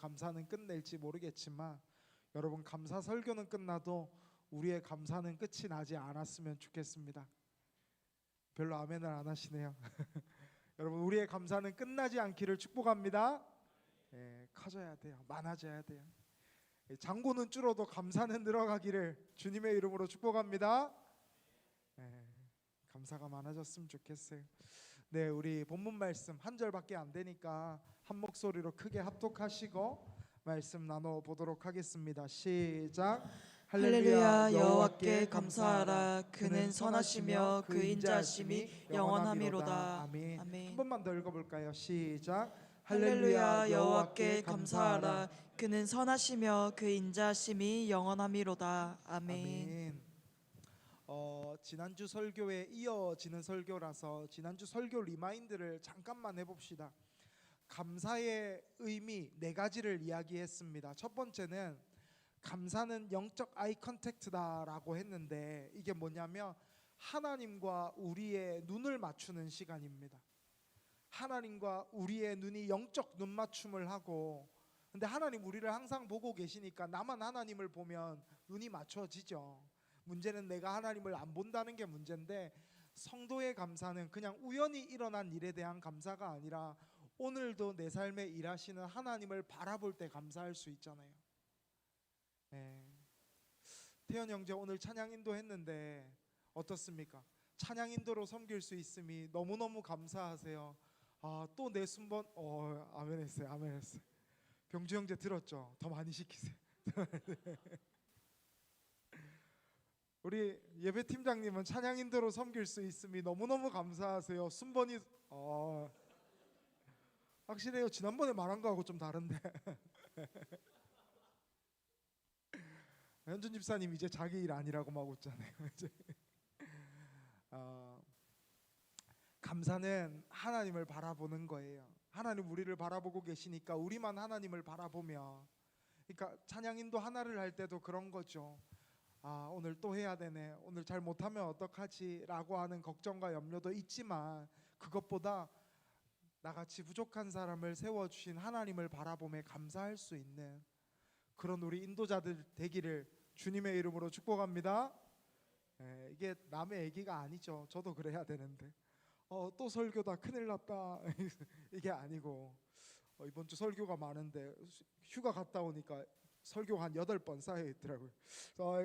감사는 끝낼지 모르겠지만 여러분, 감사 설교는 끝나도 우리의 감사는 끝이 나지 않았으면 좋겠습니다. 별로 아멘을 안 하시네요. 여러분, 우리의 감사는 끝나지 않기를 축복합니다. 커져야 돼요. 많아져야 돼요. 잔고는 줄어도 감사는 늘어가기를 주님의 이름으로 축복합니다. 감사가 많아졌으면 좋겠어요. 네, 우리 본문 말씀 한 절밖에 안 되니까 한 목소리로 크게 합독하시고 말씀 나눠 보도록 하겠습니다. 시작. 할렐루야. 여호와께 감사하라. 그는 선하시며 그 인자하심이 영원하미로다. 아멘. 아멘. 한 번만 더 읽어볼까요? 시작. 할렐루야. 여호와께 감사하라. 그는 선하시며 그 인자하심이 영원하미로다. 아멘. 아멘. 지난주 설교에 이어지는 설교라서 지난주 설교 리마인드를 잠깐만 해봅시다. 감사의 의미 네 가지를 이야기했습니다. 첫 번째는 감사는 영적 아이 컨택트다라고 했는데, 이게 뭐냐면 하나님과 우리의 눈을 맞추는 시간입니다. 하나님과 우리의 눈이 영적 눈 맞춤을 하고, 근데 하나님 우리를 항상 보고 계시니까 나만 하나님을 보면 눈이 맞춰지죠. 문제는 내가 하나님을 안 본다는 게 문제인데, 성도의 감사는 그냥 우연히 일어난 일에 대한 감사가 아니라 오늘도 내 삶에 일하시는 하나님을 바라볼 때 감사할 수 있잖아요. 태연 형제 오늘 찬양 인도했는데 어떻습니까? 찬양 인도로 섬길 수 있음이 너무너무 감사하세요. 또 내 순번 아멘 했어요. 아멘 했어요. 병주 형제 들었죠? 더 많이 시키세요. 우리 예배팀장님은 찬양 인도로 섬길 수 있음이 너무너무 감사하세요. 순번이 확실해요. 지난번에 말한 거하고 좀 다른데. 현준 집사님 이제 자기 일 아니라고 막 웃잖아요. 감사는 하나님을 바라보는 거예요. 하나님 우리를 바라보고 계시니까 우리만 하나님을 바라보며, 그러니까 찬양인도 하나를 할 때도 그런 거죠. 오늘 또 해야 되네, 오늘 잘 못하면 어떡하지 라고 하는 걱정과 염려도 있지만, 그것보다 나같이 부족한 사람을 세워주신 하나님을 바라보며 감사할 수 있는 그런 우리 인도자들 되기를 주님의 이름으로 축복합니다. 이게 남의 얘기가 아니죠. 저도 그래야 되는데 또 설교다, 큰일 났다 이게 아니고, 이번 주 설교가 많은데 휴가 갔다 오니까 설교가 한 8번 쌓여 있더라고요.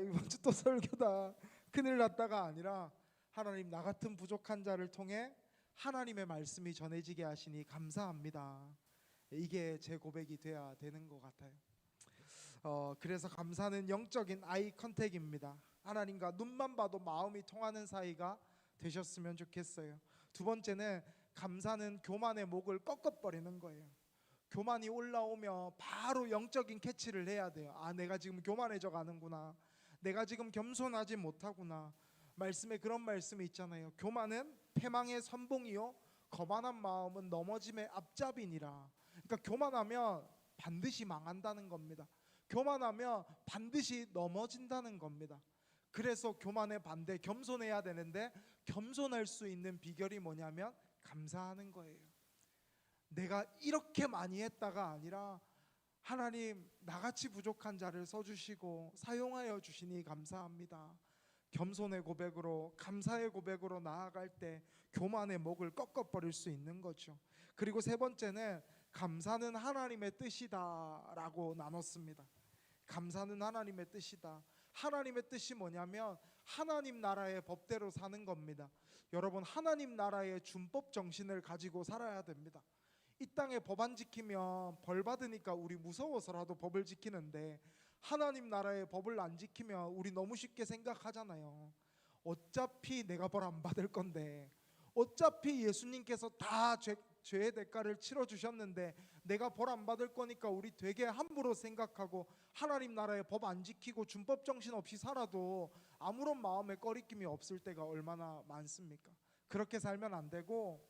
이번 주 또 설교다, 큰일 났다가 아니라 하나님, 나 같은 부족한 자를 통해 하나님의 말씀이 전해지게 하시니 감사합니다. 이게 제 고백이 돼야 되는 것 같아요. 그래서 감사는 영적인 아이 컨택입니다. 하나님과 눈만 봐도 마음이 통하는 사이가 되셨으면 좋겠어요. 두 번째는 감사는 교만의 목을 꺾어버리는 거예요. 교만이 올라오면 바로 영적인 캐치를 해야 돼요. 내가 지금 교만해져 가는구나, 내가 지금 겸손하지 못하구나. 말씀에 그런 말씀이 있잖아요. 교만은 패망의 선봉이요 거만한 마음은 넘어짐의 앞잡이니라. 그러니까 교만하면 반드시 망한다는 겁니다. 교만하면 반드시 넘어진다는 겁니다. 그래서 교만의 반대 겸손해야 되는데, 겸손할 수 있는 비결이 뭐냐면 감사하는 거예요. 내가 이렇게 많이 했다가 아니라 하나님, 나같이 부족한 자를 써주시고 사용하여 주시니 감사합니다. 겸손의 고백으로, 감사의 고백으로 나아갈 때 교만의 목을 꺾어버릴 수 있는 거죠. 그리고 세 번째는 감사는 하나님의 뜻이다 라고 나눴습니다. 감사는 하나님의 뜻이다. 하나님의 뜻이 뭐냐면 하나님 나라의 법대로 사는 겁니다. 여러분, 하나님 나라의 준법 정신을 가지고 살아야 됩니다. 이 땅에 법 안 지키면 벌 받으니까 우리 무서워서라도 법을 지키는데, 하나님 나라의 법을 안 지키면 우리 너무 쉽게 생각하잖아요. 어차피 내가 벌 안 받을 건데, 어차피 예수님께서 다 죄의 대가를 치러주셨는데 내가 벌 안 받을 거니까 우리 되게 함부로 생각하고, 하나님 나라의 법 안 지키고 준법 정신 없이 살아도 아무런 마음에 꺼리낌이 없을 때가 얼마나 많습니까? 그렇게 살면 안 되고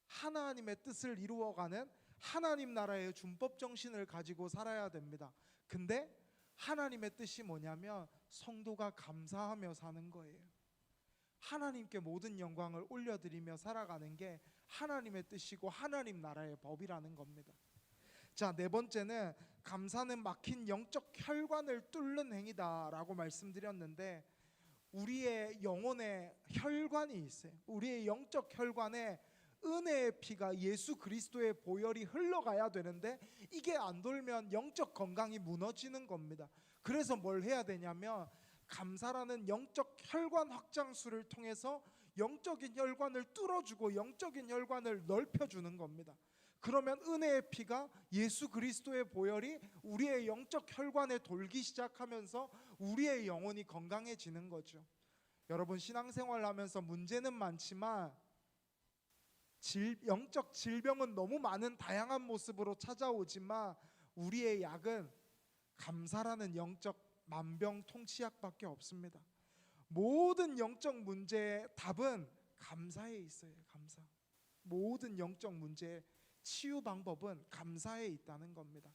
하나님의 뜻을 이루어가는 하나님 나라의 준법 정신을 가지고 살아야 됩니다. 근데 하나님의 뜻이 뭐냐면 성도가 감사하며 사는 거예요. 하나님께 모든 영광을 올려드리며 살아가는 게 하나님의 뜻이고 하나님 나라의 법이라는 겁니다. 자, 네 번째는 감사는 막힌 영적 혈관을 뚫는 행위다라고 말씀드렸는데, 우리의 영혼에 혈관이 있어요. 우리의 영적 혈관에 은혜의 피가, 예수 그리스도의 보혈이 흘러가야 되는데 이게 안 돌면 영적 건강이 무너지는 겁니다. 그래서 뭘 해야 되냐면 감사라는 영적 혈관 확장술을 통해서 영적인 혈관을 뚫어주고 영적인 혈관을 넓혀주는 겁니다. 그러면 은혜의 피가, 예수 그리스도의 보혈이 우리의 영적 혈관에 돌기 시작하면서 우리의 영혼이 건강해지는 거죠. 여러분, 신앙생활 하면서 문제는 많지만 영적 질병은 너무 많은 다양한 모습으로 찾아오지만 우리의 약은 감사라는 영적 만병통치약밖에 없습니다. 모든 영적 문제의 답은 감사에 있어요. 감사. 모든 영적 문제의 치유 방법은 감사에 있다는 겁니다.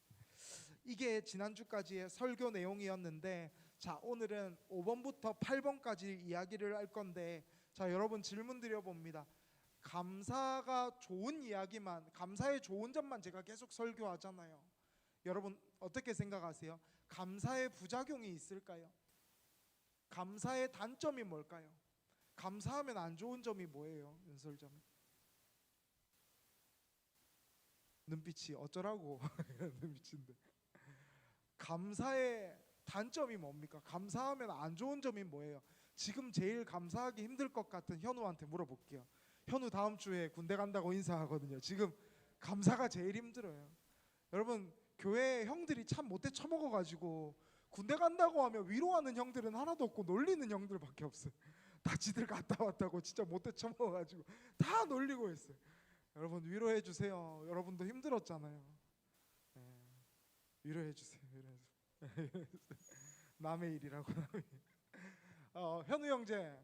이게 지난주까지의 설교 내용이었는데, 자, 오늘은 5번부터 8번까지 이야기를 할 건데, 자, 여러분 질문 드려봅니다. 감사가 좋은 이야기만, 감사의 좋은 점만 제가 계속 설교하잖아요. 여러분 어떻게 생각하세요? 감사의 부작용이 있을까요? 감사의 단점이 뭘까요? 감사하면 안 좋은 점이 뭐예요? 윤설점 눈빛이 어쩌라고 눈빛인데. 감사의 단점이 뭡니까? 감사하면 안 좋은 점이 뭐예요? 지금 제일 감사하기 힘들 것 같은 현우한테 물어볼게요. 현우 다음 주에 군대 간다고 인사하거든요. 지금 감사가 제일 힘들어요. 여러분, 교회 형들이 참 못돼 처먹어가지고 군대 간다고 하면 위로하는 형들은 하나도 없고 놀리는 형들밖에 없어요. 다 지들 갔다 왔다고 진짜 못돼 처먹어가지고 다 놀리고 있어요. 여러분 위로해 주세요. 여러분도 힘들었잖아요. 네, 위로해 주세요. 남의 일이라고. 남의 일. 현우 형제,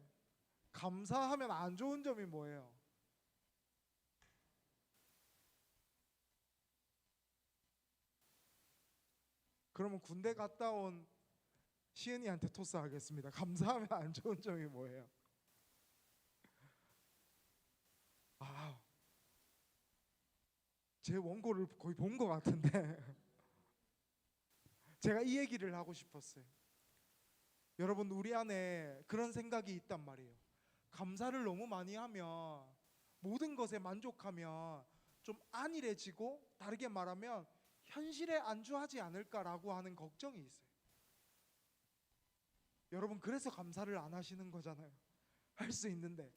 감사하면 안 좋은 점이 뭐예요? 그러면 군대 갔다 온 시은이한테 토스하겠습니다. 감사하면 안 좋은 점이 뭐예요? 아, 제 원고를 거의 본 것 같은데 제가 이 얘기를 하고 싶었어요. 여러분, 우리 안에 그런 생각이 있단 말이에요. 감사를 너무 많이 하면, 모든 것에 만족하면 좀 안일해지고, 다르게 말하면 현실에 안주하지 않을까라고 하는 걱정이 있어요. 여러분, 그래서 감사를 안 하시는 거잖아요. 할 수 있는데,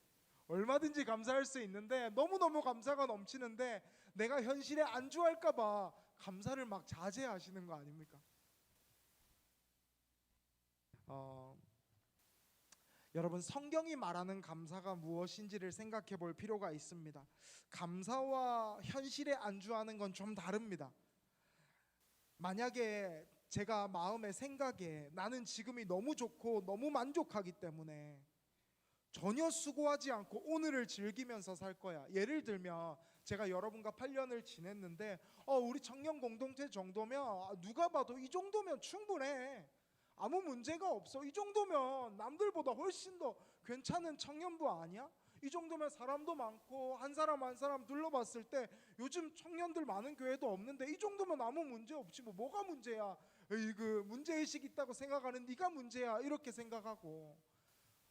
얼마든지 감사할 수 있는데, 너무너무 감사가 넘치는데 내가 현실에 안주할까 봐 감사를 막 자제하시는 거 아닙니까? 여러분, 성경이 말하는 감사가 무엇인지를 생각해 볼 필요가 있습니다. 감사와 현실에 안주하는 건 좀 다릅니다. 만약에 제가 마음의 생각에 나는 지금이 너무 좋고 너무 만족하기 때문에 전혀 수고하지 않고 오늘을 즐기면서 살 거야. 예를 들면 제가 여러분과 8년을 지냈는데 우리 청년 공동체 정도면 누가 봐도 이 정도면 충분해. 아무 문제가 없어. 이 정도면 남들보다 훨씬 더 괜찮은 청년부 아니야? 이 정도면 사람도 많고 한 사람 한 사람 둘러봤을 때 요즘 청년들 많은 교회도 없는데 이 정도면 아무 문제 없지 뭐가 문제야. 에이, 그 문제의식 있다고 생각하는 네가 문제야. 이렇게 생각하고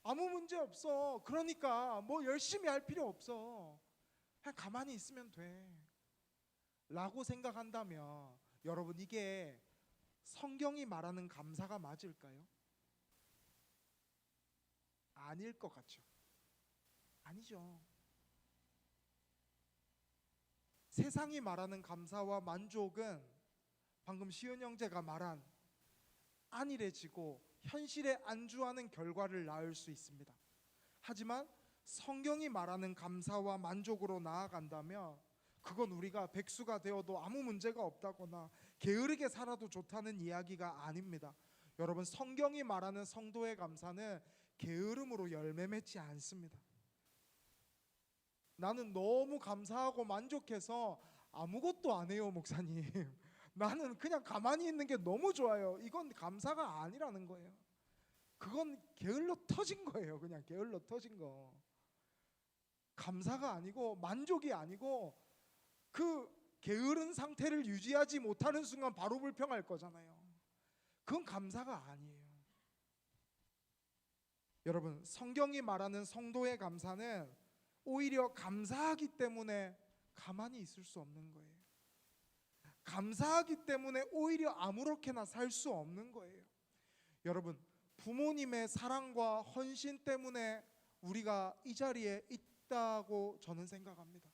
아무 문제 없어. 그러니까 뭐 열심히 할 필요 없어. 그냥 가만히 있으면 돼 라고 생각한다면 여러분, 이게 성경이 말하는 감사가 맞을까요? 아닐 것 같죠? 아니죠. 세상이 말하는 감사와 만족은 방금 시은 형제가 말한 안일해지고 현실에 안주하는 결과를 낳을 수 있습니다. 하지만 성경이 말하는 감사와 만족으로 나아간다면 그건 우리가 백수가 되어도 아무 문제가 없다거나 게으르게 살아도 좋다는 이야기가 아닙니다. 여러분, 성경이 말하는 성도의 감사는 게으름으로 열매 맺지 않습니다. 나는 너무 감사하고 만족해서 아무것도 안 해요, 목사님. 나는 그냥 가만히 있는 게 너무 좋아요. 이건 감사가 아니라는 거예요. 그건 게을러 터진 거예요. 그냥 게을러 터진 거. 감사가 아니고 만족이 아니고 그 게으른 상태를 유지하지 못하는 순간 바로 불평할 거잖아요. 그건 감사가 아니에요. 여러분, 성경이 말하는 성도의 감사는 오히려 감사하기 때문에 가만히 있을 수 없는 거예요. 감사하기 때문에 오히려 아무렇게나 살 수 없는 거예요. 여러분, 부모님의 사랑과 헌신 때문에 우리가 이 자리에 있다고 저는 생각합니다.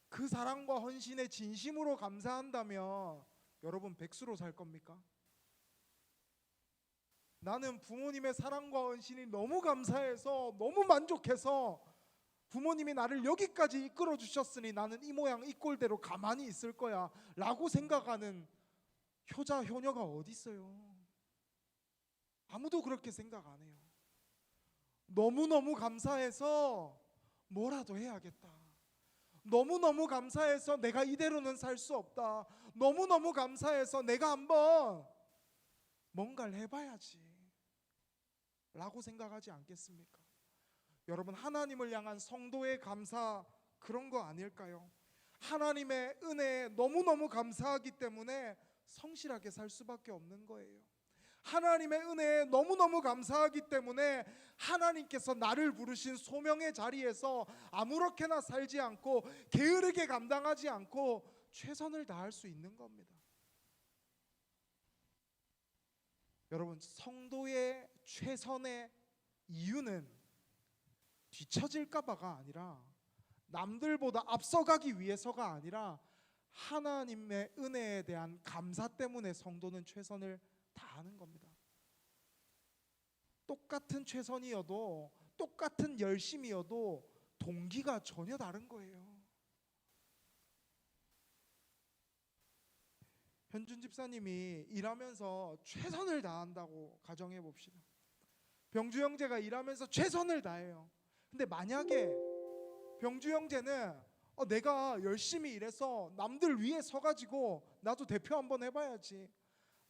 그 사랑과 헌신에 진심으로 감사한다면 여러분 백수로 살 겁니까? 나는 부모님의 사랑과 헌신이 너무 감사해서 너무 만족해서 부모님이 나를 여기까지 이끌어 주셨으니 나는 이 모양 이 꼴대로 가만히 있을 거야 라고 생각하는 효자 효녀가 어디 있어요? 아무도 그렇게 생각 안 해요. 너무너무 감사해서 뭐라도 해야겠다. 너무너무 감사해서 내가 이대로는 살 수 없다. 너무너무 감사해서 내가 한번 뭔가를 해봐야지 라고 생각하지 않겠습니까? 여러분, 하나님을 향한 성도의 감사, 그런 거 아닐까요? 하나님의 은혜에 너무너무 감사하기 때문에 성실하게 살 수밖에 없는 거예요. 하나님의 은혜에 너무너무 감사하기 때문에 하나님께서 나를 부르신 소명의 자리에서 아무렇게나 살지 않고 게으르게 감당하지 않고 최선을 다할 수 있는 겁니다. 여러분, 성도의 최선의 이유는 뒤처질까 봐가 아니라, 남들보다 앞서가기 위해서가 아니라 하나님의 은혜에 대한 감사 때문에 성도는 최선을 다하는 겁니다. 똑같은 최선이어도, 똑같은 열심이어도 동기가 전혀 다른 거예요. 현준 집사님이 일하면서 최선을 다한다고 가정해 봅시다. 병주 형제가 일하면서 최선을 다해요. 근데 만약에 병주 형제는 내가 열심히 일해서 남들 위에 서가지고 나도 대표 한번 해봐야지,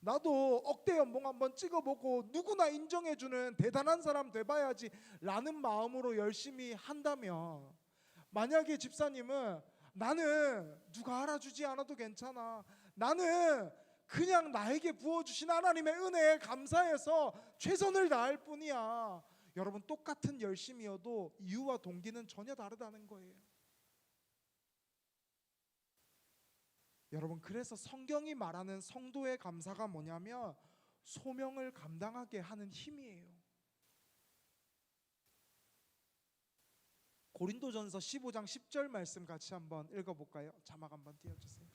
나도 억대 연봉 한번 찍어보고 누구나 인정해주는 대단한 사람 돼봐야지 라는 마음으로 열심히 한다면, 만약에 집사님은 나는 누가 알아주지 않아도 괜찮아, 나는 그냥 나에게 부어주신 하나님의 은혜에 감사해서 최선을 다할 뿐이야, 여러분, 똑같은 열심이어도 이유와 동기는 전혀 다르다는 거예요. 여러분, 그래서 성경이 말하는 성도의 감사가 뭐냐면 소명을 감당하게 하는 힘이에요. 고린도전서 15장 10절 말씀 같이 한번 읽어볼까요? 자막 한번 띄워주세요.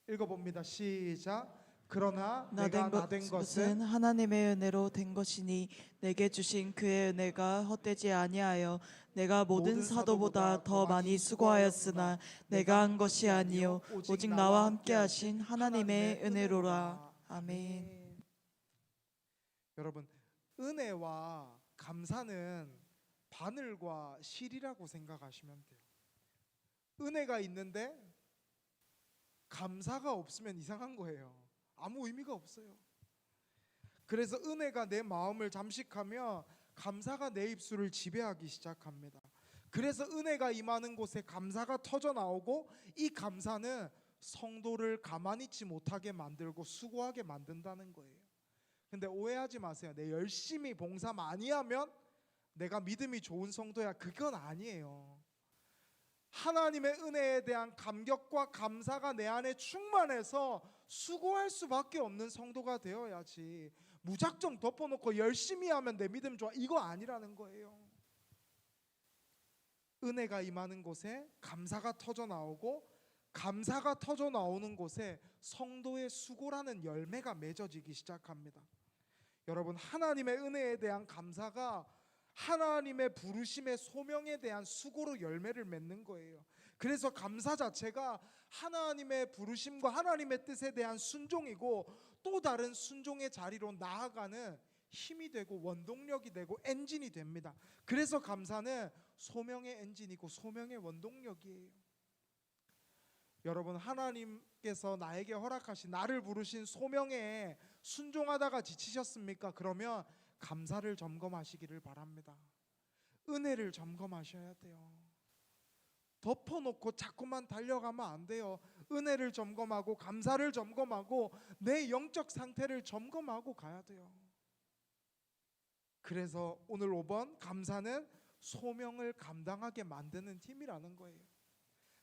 읽어봅니다. 시작. 그러나 내가 나 된 것은 하나님의 은혜로 된 것이니 내게 주신 그의 은혜가 헛되지 아니하여 내가 모든 사도보다 더 많이 수고하였으나 내가 한 것이 아니요 오직 나와 함께 하신 하나님의 은혜로라. 아멘. 여러분, 은혜와 감사는 바늘과 실이라고 생각하시면 돼요. 은혜가 있는데 감사가 없으면 이상한 거예요. 아무 의미가 없어요. 그래서 은혜가 내 마음을 잠식하며 감사가 내 입술을 지배하기 시작합니다. 그래서 은혜가 임하는 곳에 감사가 터져 나오고, 이 감사는 성도를 가만히 있지 못하게 만들고 수고하게 만든다는 거예요. 근데 오해하지 마세요. 내 열심히 봉사 많이 하면 내가 믿음이 좋은 성도야, 그건 아니에요. 하나님의 은혜에 대한 감격과 감사가 내 안에 충만해서 수고할 수밖에 없는 성도가 되어야지, 무작정 덮어놓고 열심히 하면 내 믿음 좋아, 이거 아니라는 거예요. 은혜가 임하는 곳에 감사가 터져 나오고, 감사가 터져 나오는 곳에 성도의 수고라는 열매가 맺어지기 시작합니다. 여러분, 하나님의 은혜에 대한 감사가 하나님의 부르심의 소명에 대한 수고로 열매를 맺는 거예요. 그래서 감사 자체가 하나님의 부르심과 하나님의 뜻에 대한 순종이고, 또 다른 순종의 자리로 나아가는 힘이 되고 원동력이 되고 엔진이 됩니다. 그래서 감사는 소명의 엔진이고 소명의 원동력이에요. 여러분, 하나님께서 나에게 허락하신, 나를 부르신 소명에 순종하다가 지치셨습니까? 그러면 감사를 점검하시기를 바랍니다. 은혜를 점검하셔야 돼요. 덮어놓고 자꾸만 달려가면 안 돼요. 은혜를 점검하고 감사를 점검하고 내 영적 상태를 점검하고 가야 돼요. 그래서 오늘 5번 감사는 소명을 감당하게 만드는 힘이라는 거예요.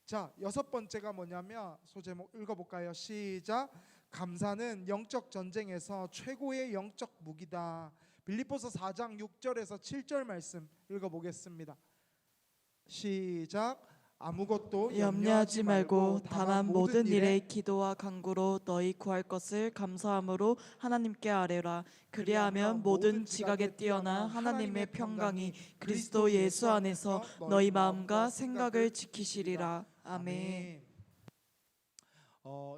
자, 6번째가 뭐냐면 소제목 읽어볼까요? 시작. 감사는 영적 전쟁에서 최고의 영적 무기다. 빌립보서 4장 6절에서 7절 말씀 읽어보겠습니다. 시작. 아무것도 염려하지 말고 다만 모든 일에 기도와 간구로 너희 구할 것을 감사함으로 하나님께 아뢰라. 그리하면 모든 지각에 뛰어나 하나님의 평강이 그리스도 예수 안에서 너희 마음과 생각을 지키시리라. 아멘.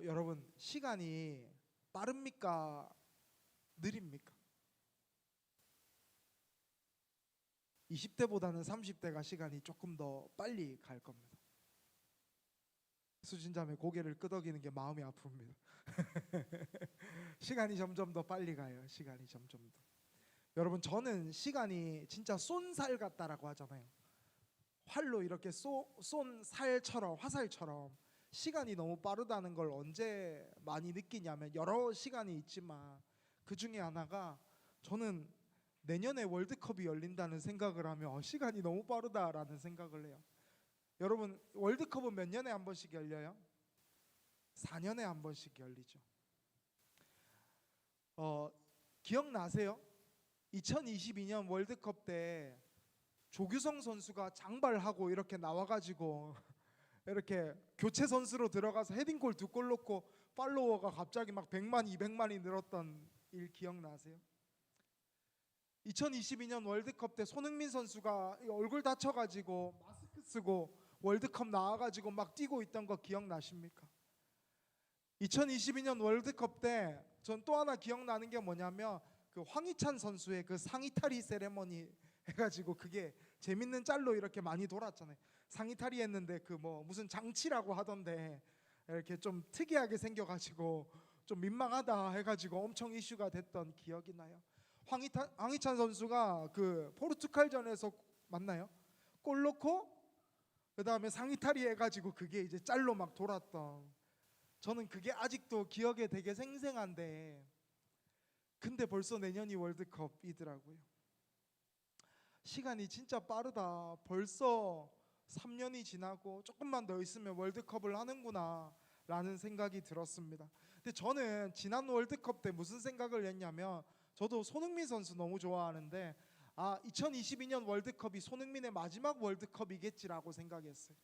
여러분, 시간이 빠릅니까? 느립니까? 20대보다는 30대가 시간이 조금 더 빨리 갈 겁니다. 수진자매 고개를 끄덕이는 게 마음이 아픕니다. 시간이 점점 더 빨리 가요. 시간이 점점 더. 여러분, 저는 시간이 진짜 쏜살 같다라고 하잖아요. 활로 이렇게 쏜 살처럼, 화살처럼 시간이 너무 빠르다는 걸 언제 많이 느끼냐면, 여러 시간이 있지만 그 중에 하나가, 저는 내년에 월드컵이 열린다는 생각을 하면 시간이 너무 빠르다라는 생각을 해요. 여러분, 월드컵은 몇 년에 한 번씩 열려요? 4년에 한 번씩 열리죠. 기억나세요? 2022년 월드컵 때 조규성 선수가 장발하고 이렇게 나와가지고 이렇게 교체 선수로 들어가서 헤딩골 2골 넣고 팔로워가 갑자기 막 100만, 200만이 늘었던 일 기억나세요? 2022년 월드컵 때 손흥민 선수가 얼굴 다쳐가지고 마스크 쓰고 월드컵 나와가지고 막 뛰고 있던 거 기억나십니까? 2022년 월드컵 때 전 또 하나 기억나는 게 뭐냐면, 그 황희찬 선수의 그 상의탈의 세레머니 해가지고 그게 재밌는 짤로 이렇게 많이 돌았잖아요. 상의탈의 했는데 그 뭐 무슨 장치라고 하던데 이렇게 좀 특이하게 생겨가지고 좀 민망하다 해가지고 엄청 이슈가 됐던 기억이 나요. 황희찬 선수가 그 포르투갈전에서 맞나요? 골 넣고 그 다음에 상의탈의 해가지고 그게 이제 짤로 막 돌았던, 저는 그게 아직도 기억에 되게 생생한데, 근데 벌써 내년이 월드컵이더라고요. 시간이 진짜 빠르다. 벌써 3년이 지나고 조금만 더 있으면 월드컵을 하는구나 라는 생각이 들었습니다. 근데 저는 지난 월드컵 때 무슨 생각을 했냐면, 저도 손흥민 선수 너무 좋아하는데 2022년 월드컵이 손흥민의 마지막 월드컵이겠지라고 생각했어요.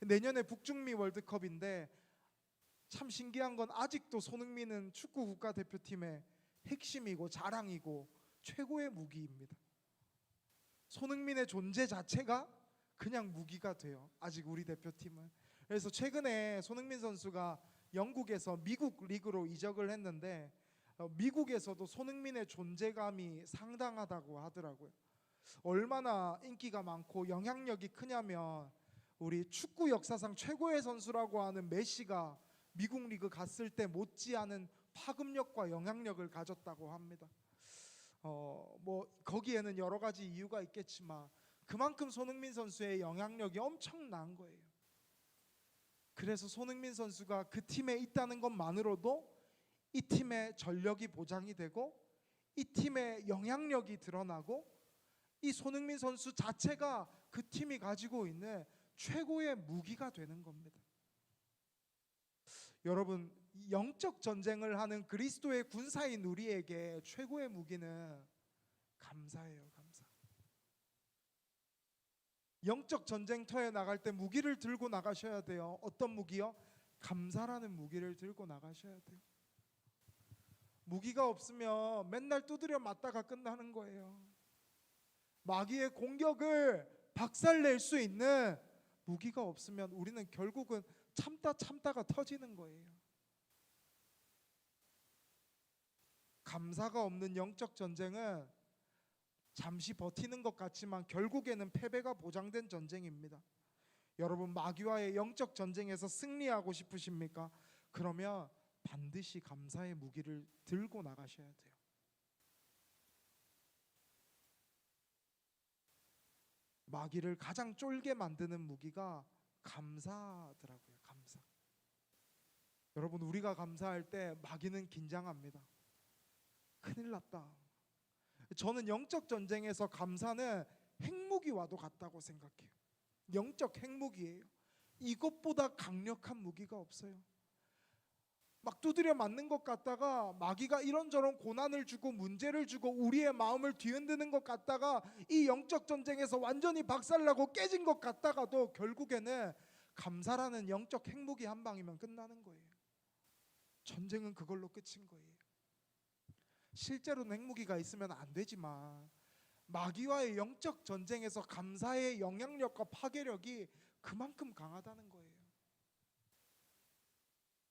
내년에 북중미 월드컵인데 참 신기한 건 아직도 손흥민은 축구 국가대표팀의 핵심이고 자랑이고 최고의 무기입니다. 손흥민의 존재 자체가 그냥 무기가 돼요, 아직 우리 대표팀은. 그래서 최근에 손흥민 선수가 영국에서 미국 리그로 이적을 했는데 미국에서도 손흥민의 존재감이 상당하다고 하더라고요. 얼마나 인기가 많고 영향력이 크냐면, 우리 축구 역사상 최고의 선수라고 하는 메시가 미국 리그 갔을 때 못지않은 파급력과 영향력을 가졌다고 합니다. 뭐 거기에는 여러 가지 이유가 있겠지만 그만큼 손흥민 선수의 영향력이 엄청난 거예요. 그래서 손흥민 선수가 그 팀에 있다는 것만으로도 이 팀의 전력이 보장이 되고 이 팀의 영향력이 드러나고 이 손흥민 선수 자체가 그 팀이 가지고 있는 최고의 무기가 되는 겁니다. 여러분, 영적 전쟁을 하는 그리스도의 군사인 우리에게 최고의 무기는 감사예요. 감사. 영적 전쟁터에 나갈 때 무기를 들고 나가셔야 돼요. 어떤 무기요? 감사라는 무기를 들고 나가셔야 돼요. 무기가 없으면 맨날 두드려 맞다가 끝나는 거예요. 마귀의 공격을 박살낼 수 있는 무기가 없으면 우리는 결국은 참다가 터지는 거예요. 감사가 없는 영적 전쟁은 잠시 버티는 것 같지만 결국에는 패배가 보장된 전쟁입니다. 여러분, 마귀와의 영적 전쟁에서 승리하고 싶으십니까? 그러면 반드시 감사의 무기를 들고 나가셔야 돼요. 마귀를 가장 쫄게 만드는 무기가 감사더라고요. 감사. 여러분, 우리가 감사할 때 마귀는 긴장합니다. 큰일 났다. 저는 영적 전쟁에서 감사는 핵무기와도 같다고 생각해요. 영적 핵무기예요. 이것보다 강력한 무기가 없어요. 막 두드려 맞는 것 같다가 마귀가 이런저런 고난을 주고 문제를 주고 우리의 마음을 뒤흔드는 것 같다가 이 영적 전쟁에서 완전히 박살나고 깨진 것 같다가도 결국에는 감사라는 영적 핵무기 한 방이면 끝나는 거예요. 전쟁은 그걸로 끝인 거예요. 실제로는 핵무기가 있으면 안 되지만 마귀와의 영적 전쟁에서 감사의 영향력과 파괴력이 그만큼 강하다는 거예요.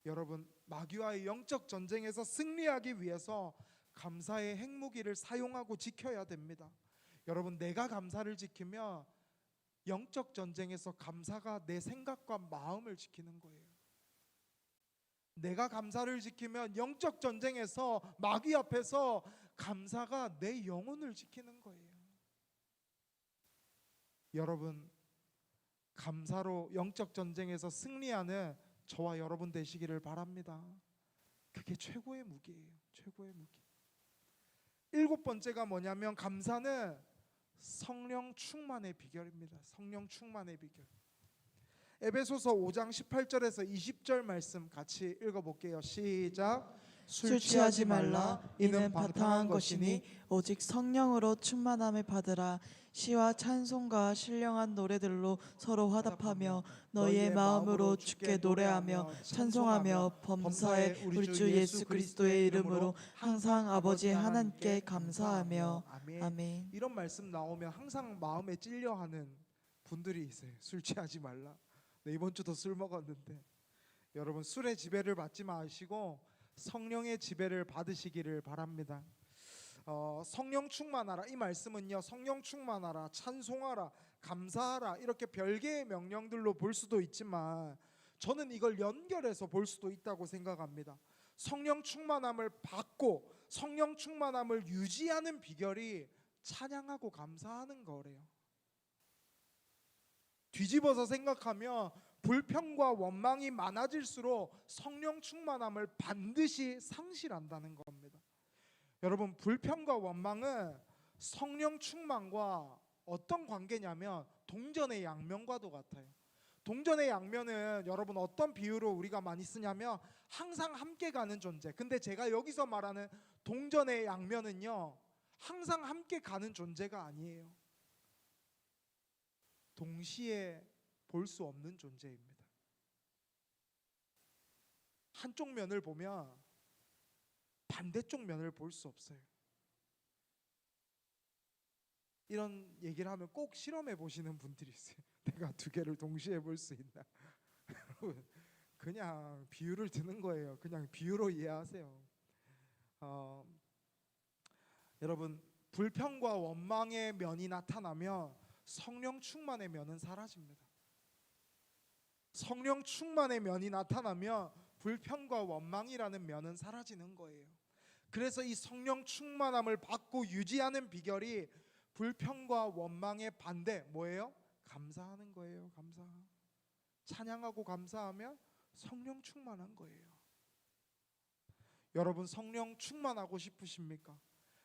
여러분, 마귀와의 영적 전쟁에서 승리하기 위해서 감사의 핵무기를 사용하고 지켜야 됩니다. 여러분, 내가 감사를 지키면 영적 전쟁에서 감사가 내 생각과 마음을 지키는 거예요. 내가 감사를 지키면 영적 전쟁에서 마귀 앞에서 감사가 내 영혼을 지키는 거예요. 여러분, 감사로 영적 전쟁에서 승리하는 저와 여러분 되시기를 바랍니다. 그게 최고의 무기예요. 최고의 무기. 7번째가 뭐냐면 감사는 성령 충만의 비결입니다. 성령 충만의 비결. 에베소서 5장 18절에서 20절 말씀 같이 읽어볼게요. 시작. 술 취하지 말라. 이는 바탕한 것이니 오직 성령으로 충만함을 받으라. 시와 찬송과 신령한 노래들로 서로 화답하며 너희의 마음으로 주께 노래하며 찬송하며 범사에 우리 주 예수 그리스도의 이름으로 항상 아버지 하나님께 감사하며. 아멘. 이런 말씀 나오면 항상 마음에 찔려하는 분들이 있어요. 술 취하지 말라. 네, 이번 주도 술 먹었는데 여러분, 술의 지배를 받지 마시고 성령의 지배를 받으시기를 바랍니다. 성령 충만하라, 이 말씀은요, 성령 충만하라, 찬송하라, 감사하라, 이렇게 별개의 명령들로 볼 수도 있지만 저는 이걸 연결해서 볼 수도 있다고 생각합니다. 성령 충만함을 받고 성령 충만함을 유지하는 비결이 찬양하고 감사하는 거래요. 뒤집어서 생각하면 불평과 원망이 많아질수록 성령 충만함을 반드시 상실한다는 겁니다. 여러분, 불평과 원망은 성령 충만과 어떤 관계냐면 동전의 양면과도 같아요. 동전의 양면은 여러분 어떤 비유로 우리가 많이 쓰냐면 항상 함께 가는 존재. 근데 제가 여기서 말하는 동전의 양면은요, 항상 함께 가는 존재가 아니에요. 동시에 볼 수 없는 존재입니다. 한쪽 면을 보면 반대쪽 면을 볼 수 없어요. 이런 얘기를 하면 꼭 실험해 보시는 분들이 있어요. 내가 두 개를 동시에 볼 수 있나? 여러분, 그냥 비유를 드는 거예요. 그냥 비유로 이해하세요. 여러분, 불평과 원망의 면이 나타나면 성령 충만의 면은 사라집니다. 성령 충만의 면이 나타나면 불평과 원망이라는 면은 사라지는 거예요. 그래서 이 성령 충만함을 받고 유지하는 비결이 불평과 원망의 반대 뭐예요? 감사하는 거예요. 감사. 찬양하고 감사하면 성령 충만한 거예요. 여러분, 성령 충만하고 싶으십니까?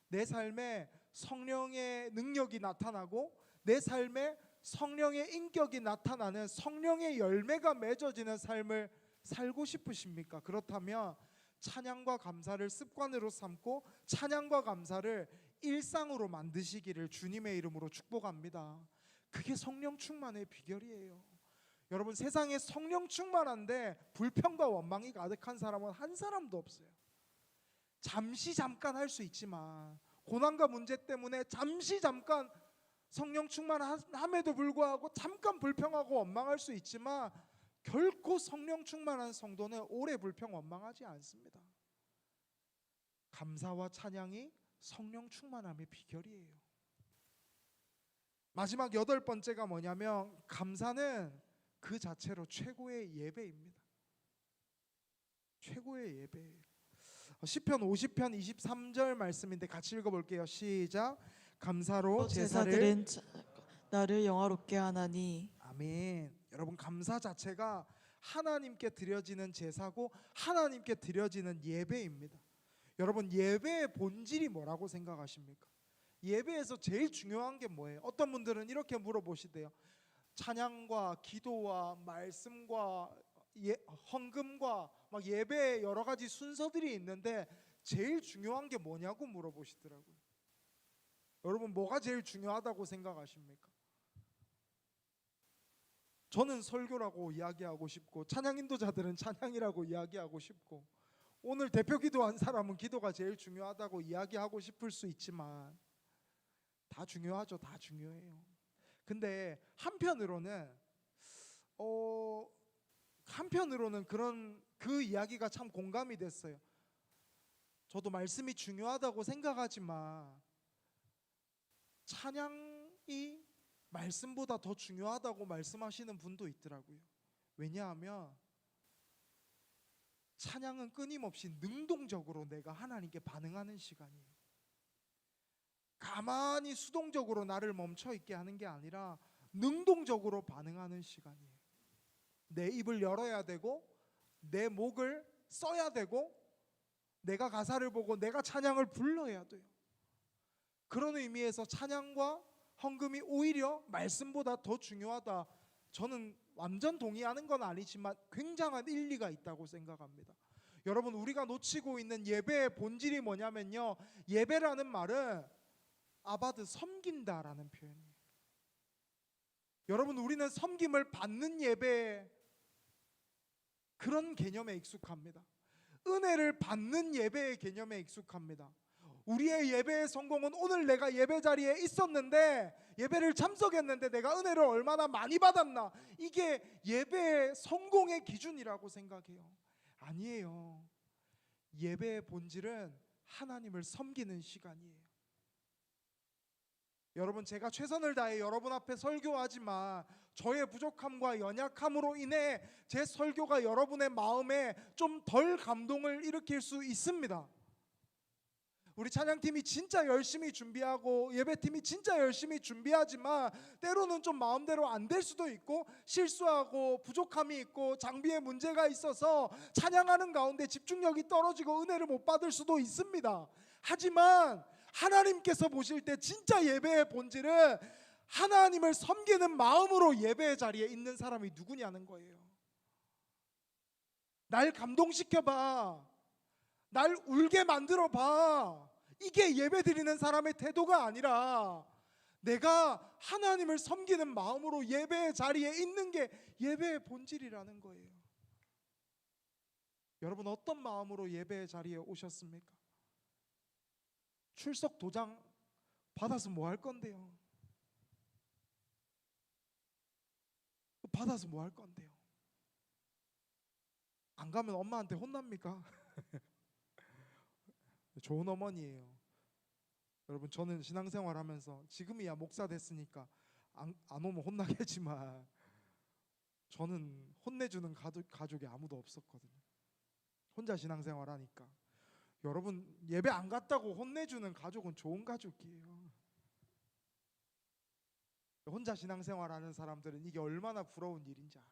내 삶에 성령의 능력이 나타나고 내 삶에 성령의 인격이 나타나는 성령의 열매가 맺어지는 삶을 살고 싶으십니까? 그렇다면 찬양과 감사를 습관으로 삼고 찬양과 감사를 일상으로 만드시기를 주님의 이름으로 축복합니다. 그게 성령 충만의 비결이에요. 여러분, 세상에 성령 충만한데 불평과 원망이 가득한 사람은 한 사람도 없어요. 잠깐 할 수 있지만 고난과 문제 때문에 잠깐 성령 충만함에도 불구하고 잠깐 불평하고 원망할 수 있지만 결코 성령 충만한 성도는 오래 불평 원망하지 않습니다. 감사와 찬양이 성령 충만함의 비결이에요. 마지막 8번째가 뭐냐면 감사는 그 자체로 최고의 예배입니다. 최고의 예배예요. 시편 50편 23절 말씀인데 같이 읽어볼게요. 시작. 감사로 제사를 나를 영화롭게 하나니. 아멘. 여러분, 감사 자체가 하나님께 드려지는 제사고 하나님께 드려지는 예배입니다. 여러분, 예배의 본질이 뭐라고 생각하십니까? 예배에서 제일 중요한 게 뭐예요? 어떤 분들은 이렇게 물어보시대요. 찬양과 기도와 말씀과 헌금과 막 예배의 여러 가지 순서들이 있는데 제일 중요한 게 뭐냐고 물어보시더라고요. 여러분, 뭐가 제일 중요하다고 생각하십니까? 저는 설교라고 이야기하고 싶고, 찬양 인도자들은 찬양이라고 이야기하고 싶고, 오늘 대표 기도한 사람은 기도가 제일 중요하다고 이야기하고 싶을 수 있지만 다 중요하죠. 다 중요해요. 근데 한편으로는 그런 그 이야기가 참 공감이 됐어요. 저도 말씀이 중요하다고 생각하지만 찬양이 말씀보다 더 중요하다고 말씀하시는 분도 있더라고요. 왜냐하면 찬양은 끊임없이 능동적으로 내가 하나님께 반응하는 시간이에요. 가만히 수동적으로 나를 멈춰 있게 하는 게 아니라 능동적으로 반응하는 시간이에요. 내 입을 열어야 되고 내 목을 써야 되고 내가 가사를 보고 내가 찬양을 불러야 돼요. 그런 의미에서 찬양과 헌금이 오히려 말씀보다 더 중요하다. 저는 완전 동의하는 건 아니지만 굉장한 일리가 있다고 생각합니다. 여러분, 우리가 놓치고 있는 예배의 본질이 뭐냐면요, 예배라는 말은 아바드, 섬긴다라는 표현이에요. 여러분, 우리는 섬김을 받는 예배, 그런 개념에 익숙합니다. 은혜를 받는 예배의 개념에 익숙합니다. 우리의 예배의 성공은 오늘 내가 예배 자리에 있었는데, 예배를 참석했는데 내가 은혜를 얼마나 많이 받았나, 이게 예배의 성공의 기준이라고 생각해요. 아니에요. 예배의 본질은 하나님을 섬기는 시간이에요. 여러분, 제가 최선을 다해 여러분 앞에 설교하지만 저의 부족함과 연약함으로 인해 제 설교가 여러분의 마음에 좀 덜 감동을 일으킬 수 있습니다. 우리 찬양팀이 진짜 열심히 준비하고 예배팀이 진짜 열심히 준비하지만 때로는 좀 마음대로 안 될 수도 있고, 실수하고 부족함이 있고 장비에 문제가 있어서 찬양하는 가운데 집중력이 떨어지고 은혜를 못 받을 수도 있습니다. 하지만 하나님께서 보실 때 진짜 예배의 본질은 하나님을 섬기는 마음으로 예배의 자리에 있는 사람이 누구냐는 거예요. 날 감동시켜봐, 날 울게 만들어봐, 이게 예배 드리는 사람의 태도가 아니라 내가 하나님을 섬기는 마음으로 예배의 자리에 있는 게 예배의 본질이라는 거예요. 여러분, 어떤 마음으로 예배의 자리에 오셨습니까? 출석 도장 받아서 뭐 할 건데요? 받아서 뭐 할 건데요? 안 가면 엄마한테 혼납니까? 좋은 어머니예요. 여러분, 저는 신앙생활 하면서 지금이야 목사 됐으니까 안 오면 혼나겠지만 저는 혼내주는 가족이 아무도 없었거든요. 혼자 신앙생활 하니까. 여러분, 예배 안 갔다고 혼내주는 가족은 좋은 가족이에요. 혼자 신앙생활 하는 사람들은 이게 얼마나 부러운 일인지 알아요.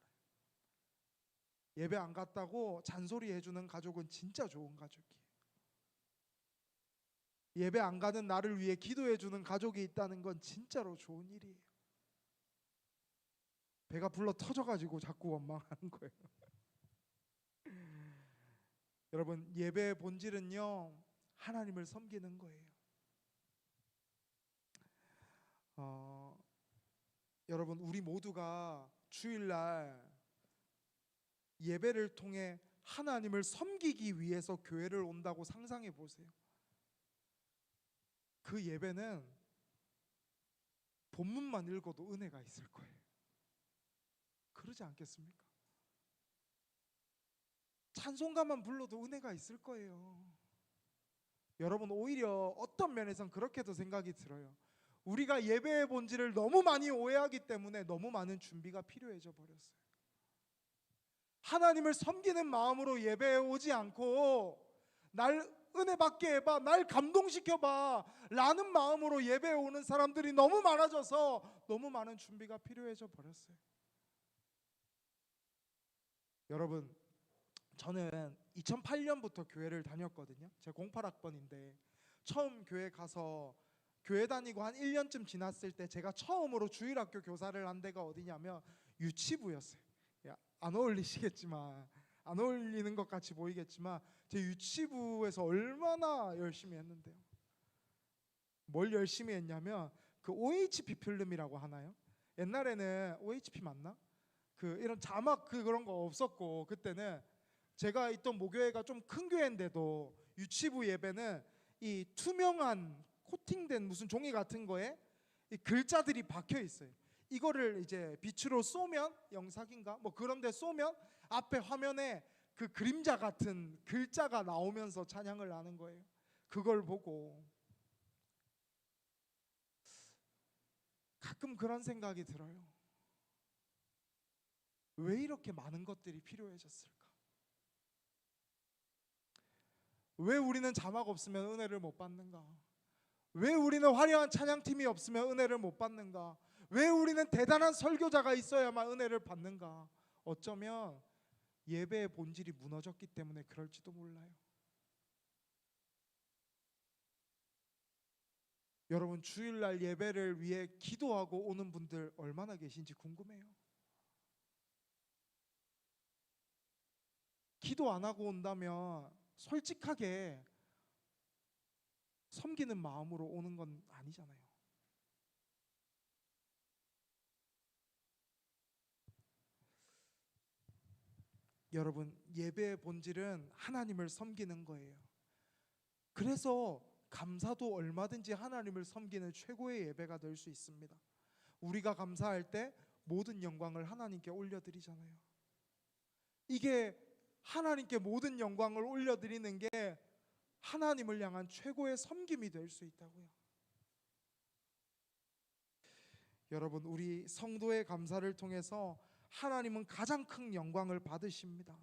예배 안 갔다고 잔소리 해주는 가족은 진짜 좋은 가족이에요. 예배 안 가는 나를 위해 기도해 주는 가족이 있다는 건 진짜로 좋은 일이에요. 배가 불러 터져가지고 자꾸 원망하는 거예요. 여러분, 예배의 본질은요, 하나님을 섬기는 거예요. 여러분, 우리 모두가 주일날 예배를 통해 하나님을 섬기기 위해서 교회를 온다고 상상해 보세요. 그 예배는 본문만 읽어도 은혜가 있을 거예요. 그러지 않겠습니까? 찬송가만 불러도 은혜가 있을 거예요. 여러분, 오히려 어떤 면에선 그렇게도 생각이 들어요. 우리가 예배의 본질을 너무 많이 오해하기 때문에 너무 많은 준비가 필요해져 버렸어요. 하나님을 섬기는 마음으로 예배에 오지 않고 날 은혜 받게 해봐, 날 감동시켜봐 라는 마음으로 예배에 오는 사람들이 너무 많아져서 너무 많은 준비가 필요해져 버렸어요. 여러분, 저는 2008년부터 교회를 다녔거든요. 제가 08학번인데 처음 교회 가서 교회 다니고 한 1년쯤 지났을 때 제가 처음으로 주일학교 교사를 한 데가 어디냐면 유치부였어요. 안 어울리시겠지만, 안 어울리는 것 같이 보이겠지만 제 유치부에서 얼마나 열심히 했는데요. 뭘 열심히 했냐면 그 OHP 필름이라고 하나요? 옛날에는 OHP 맞나? 그 이런 자막 그런 거 없었고, 그때는 제가 있던 모교회가 좀 큰 교회인데도 유치부 예배는 이 투명한 코팅된 무슨 종이 같은 거에 이 글자들이 박혀 있어요. 이거를 이제 빛으로 쏘면, 영상인가 뭐 그런 데 쏘면 앞에 화면에 그 그림자 같은 글자가 나오면서 찬양을 하는 거예요. 그걸 보고 가끔 그런 생각이 들어요. 왜 이렇게 많은 것들이 필요해졌을까? 왜 우리는 자막 없으면 은혜를 못 받는가? 왜 우리는 화려한 찬양팀이 없으면 은혜를 못 받는가? 왜 우리는 대단한 설교자가 있어야만 은혜를 받는가? 어쩌면 예배의 본질이 무너졌기 때문에 그럴지도 몰라요. 여러분, 주일날 예배를 위해 기도하고 오는 분들 얼마나 계신지 궁금해요. 기도 안 하고 온다면 솔직하게 섬기는 마음으로 오는 건 아니잖아요. 여러분, 예배의 본질은 하나님을 섬기는 거예요. 그래서 감사도 얼마든지 하나님을 섬기는 최고의 예배가 될 수 있습니다. 우리가 감사할 때 모든 영광을 하나님께 올려드리잖아요. 이게 하나님께 모든 영광을 올려드리는 게 하나님을 향한 최고의 섬김이 될 수 있다고요. 여러분, 우리 성도의 감사를 통해서 하나님은 가장 큰 영광을 받으십니다.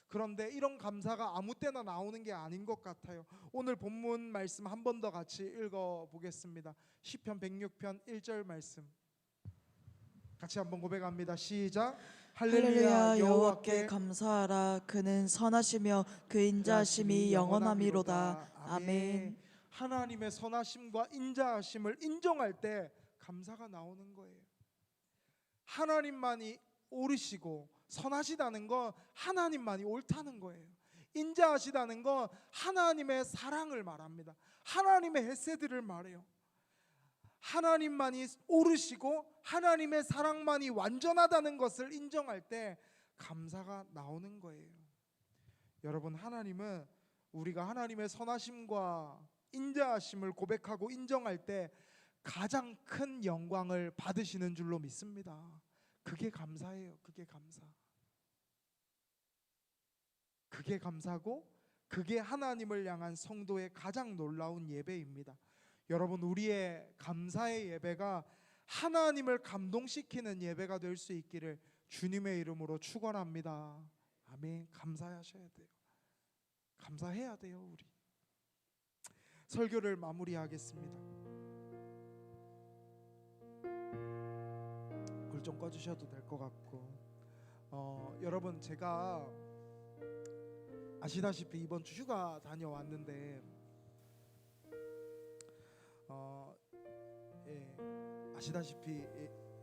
그런데 이런 감사가 아무 때나 나오는 게 아닌 것 같아요. 오늘 본문 말씀 한 번 더 같이 읽어 보겠습니다. 시편 106편 1절 말씀 같이 한번 고백합니다. 시작. 할렐루야. 여호와께 감사하라. 그는 선하시며 그 인자하심이 영원함이로다. 아멘. 하나님의 선하심과 인자하심을 인정할 때 감사가 나오는 거예요. 하나님만이 옳으시고 선하시다는 건 하나님만이 옳다는 거예요. 인자하시다는 건 하나님의 사랑을 말합니다. 하나님의 헤세드를 말해요. 하나님만이 옳으시고 하나님의 사랑만이 완전하다는 것을 인정할 때 감사가 나오는 거예요. 여러분, 하나님은 우리가 하나님의 선하심과 인자하심을 고백하고 인정할 때 가장 큰 영광을 받으시는 줄로 믿습니다. 그게 감사예요. 그게 감사. 그게 감사고 그게 하나님을 향한 성도의 가장 놀라운 예배입니다. 여러분, 우리의 감사의 예배가 하나님을 감동시키는 예배가 될 수 있기를 주님의 이름으로 축원합니다. 아멘. 감사하셔야 돼요. 감사해야 돼요. 우리 설교를 마무리하겠습니다. 불 좀 꺼주셔도 될 것 같고, 여러분, 제가 아시다시피 이번 주 휴가 다녀왔는데 아시다시피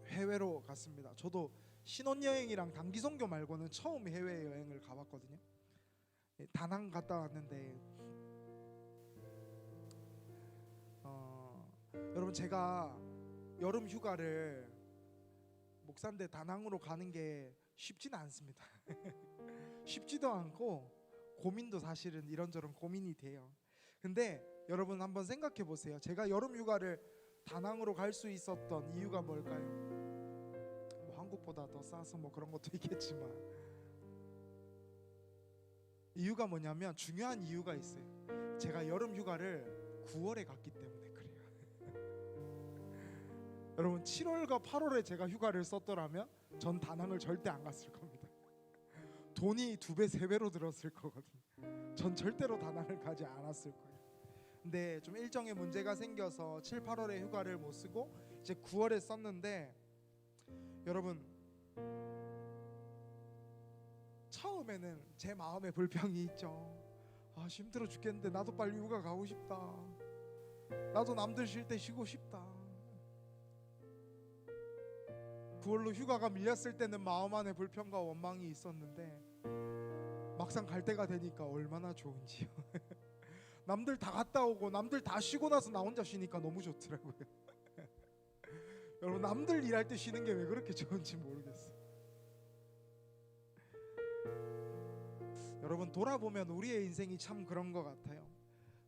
해외로 갔습니다. 저도 신혼여행이랑 단기 선교 말고는 처음 해외여행을 가봤거든요. 다낭 갔다 왔는데 여러분, 제가 여름 휴가를 목산대 다낭으로 가는 게 쉽지는 않습니다. 쉽지도 않고 고민도 사실은 이런저런 고민이 돼요. 근데 여러분 한번 생각해 보세요. 제가 여름 휴가를 다낭으로 갈 수 있었던 이유가 뭘까요? 뭐 한국보다 더 싸서 뭐 그런 것도 있겠지만 이유가 뭐냐면 중요한 이유가 있어요. 제가 여름 휴가를 9월에 갔기 때문에 그래요. 여러분, 7월과 8월에 제가 휴가를 썼더라면 전 다낭을 절대 안 갔을 겁니다. 돈이 2배 3배로 들었을 거거든요. 전 절대로 다낭을 가지 않았을 거예요. 근데 좀 일정에 문제가 생겨서 7, 8월에 휴가를 못 쓰고 이제 9월에 썼는데, 여러분 처음에는 제 마음에 불평이 있죠. 아, 힘들어 죽겠는데 나도 빨리 휴가 가고 싶다. 나도 남들 쉴 때 쉬고 싶다. 9월로 휴가가 밀렸을 때는 마음 안에 불평과 원망이 있었는데 막상 갈 때가 되니까 얼마나 좋은지요. 남들 다 갔다 오고 남들 다 쉬고 나서 나 혼자 쉬니까 너무 좋더라고요. 여러분, 남들 일할 때 쉬는 게 왜 그렇게 좋은지 모르겠어요. 여러분, 돌아보면 우리의 인생이 참 그런 것 같아요.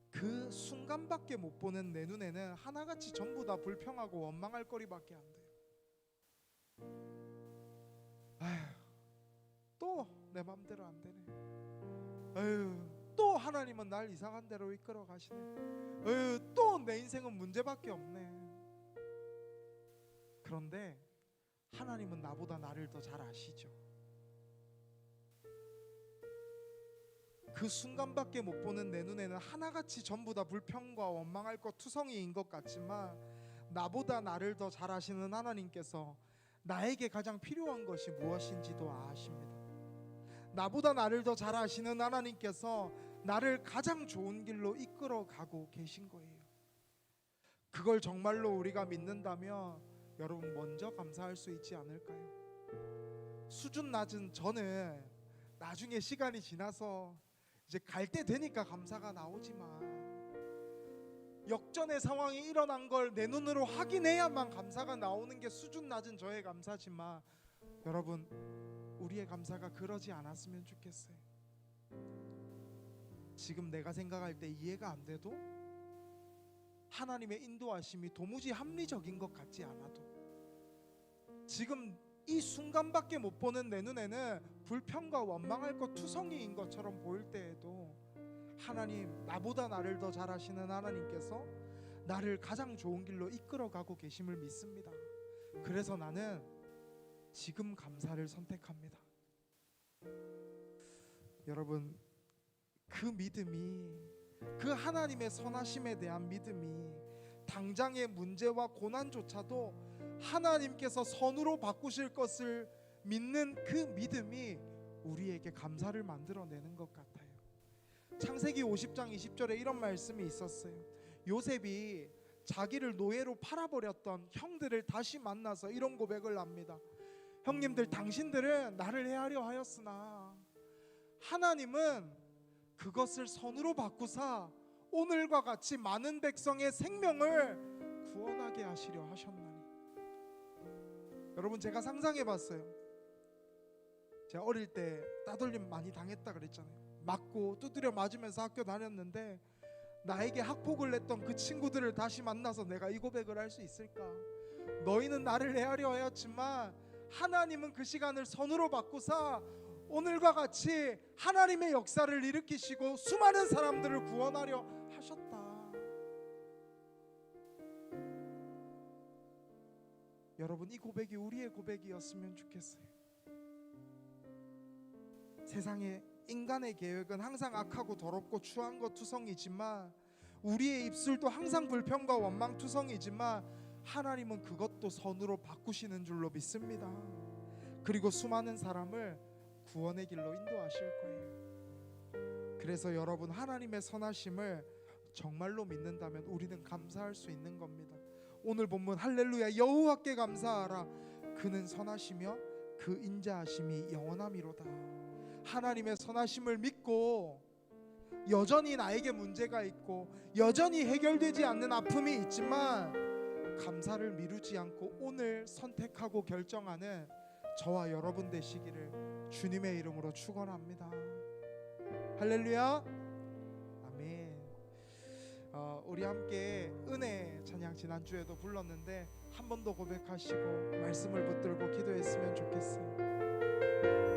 그 순간밖에 못 보는 내 눈에는 하나같이 전부 다 불평하고 원망할 거리밖에 안 돼요. 아휴, 또 내 맘대로 안 되네. 아휴, 또 하나님은 날 이상한 대로 이끌어 가시네. 아휴, 또 내 인생은 문제밖에 없네. 그런데 하나님은 나보다 나를 더 잘 아시죠. 그 순간밖에 못 보는 내 눈에는 하나같이 전부 다 불평과 원망할 것 투성이인 것 같지만, 나보다 나를 더 잘 아시는 하나님께서 나에게 가장 필요한 것이 무엇인지도 아십니다. 나보다 나를 더 잘 아시는 하나님께서 나를 가장 좋은 길로 이끌어 가고 계신 거예요. 그걸 정말로 우리가 믿는다면 여러분, 먼저 감사할 수 있지 않을까요? 수준 낮은 저는 나중에 시간이 지나서 이제 갈 때 되니까 감사가 나오지만, 역전의 상황이 일어난 걸 내 눈으로 확인해야만 감사가 나오는 게 수준 낮은 저의 감사지만, 여러분, 우리의 감사가 그러지 않았으면 좋겠어요. 지금 내가 생각할 때 이해가 안 돼도 하나님의 인도하심이 도무지 합리적인 것 같지 않아도, 지금 이 순간밖에 못 보는 내 눈에는 불평과 원망할 것 투성이인 것처럼 보일 때에도 하나님, 나보다 나를 더 잘 아시는 하나님께서 나를 가장 좋은 길로 이끌어 가고 계심을 믿습니다. 그래서 나는 지금 감사를 선택합니다. 여러분, 그 믿음이, 그 하나님의 선하심에 대한 믿음이 당장의 문제와 고난조차도 하나님께서 선으로 바꾸실 것을 믿는 그 믿음이 우리에게 감사를 만들어내는 것 같아요. 창세기 50장 20절에 이런 말씀이 있었어요. 요셉이 자기를 노예로 팔아버렸던 형들을 다시 만나서 이런 고백을 합니다. 형님들, 당신들은 나를 헤아려 하였으나 하나님은 그것을 선으로 바꾸사 오늘과 같이 많은 백성의 생명을 구원하게 하시려 하셨나니. 여러분, 제가 상상해 봤어요. 제가 어릴 때 따돌림 많이 당했다 그랬잖아요. 맞고 두드려 맞으면서 학교 다녔는데, 나에게 학폭을 냈던 그 친구들을 다시 만나서 내가 이 고백을 할 수 있을까? 너희는 나를 헤아려 하였지만 하나님은 그 시간을 선으로 바꾸사 오늘과 같이 하나님의 역사를 일으키시고 수많은 사람들을 구원하려 하셨다. 여러분, 이 고백이 우리의 고백이었으면 좋겠어요. 세상에 인간의 계획은 항상 악하고 더럽고 추한 것 투성이지만, 우리의 입술도 항상 불평과 원망 투성이지만, 하나님은 그것도 선으로 바꾸시는 줄로 믿습니다. 그리고 수많은 사람을 구원의 길로 인도하실 거예요. 그래서 여러분, 하나님의 선하심을 정말로 믿는다면 우리는 감사할 수 있는 겁니다. 오늘 본문 할렐루야 여호와께 감사하라, 그는 선하시며 그 인자하심이 영원함이로다. 하나님의 선하심을 믿고 여전히 나에게 문제가 있고 여전히 해결되지 않는 아픔이 있지만 감사를 미루지 않고 오늘 선택하고 결정하는 저와 여러분 되시기를 주님의 이름으로 축원합니다. 할렐루야, 아멘. 우리 함께 은혜 찬양 지난주에도 불렀는데 한 번 더 고백하시고 말씀을 붙들고 기도했으면 좋겠어요.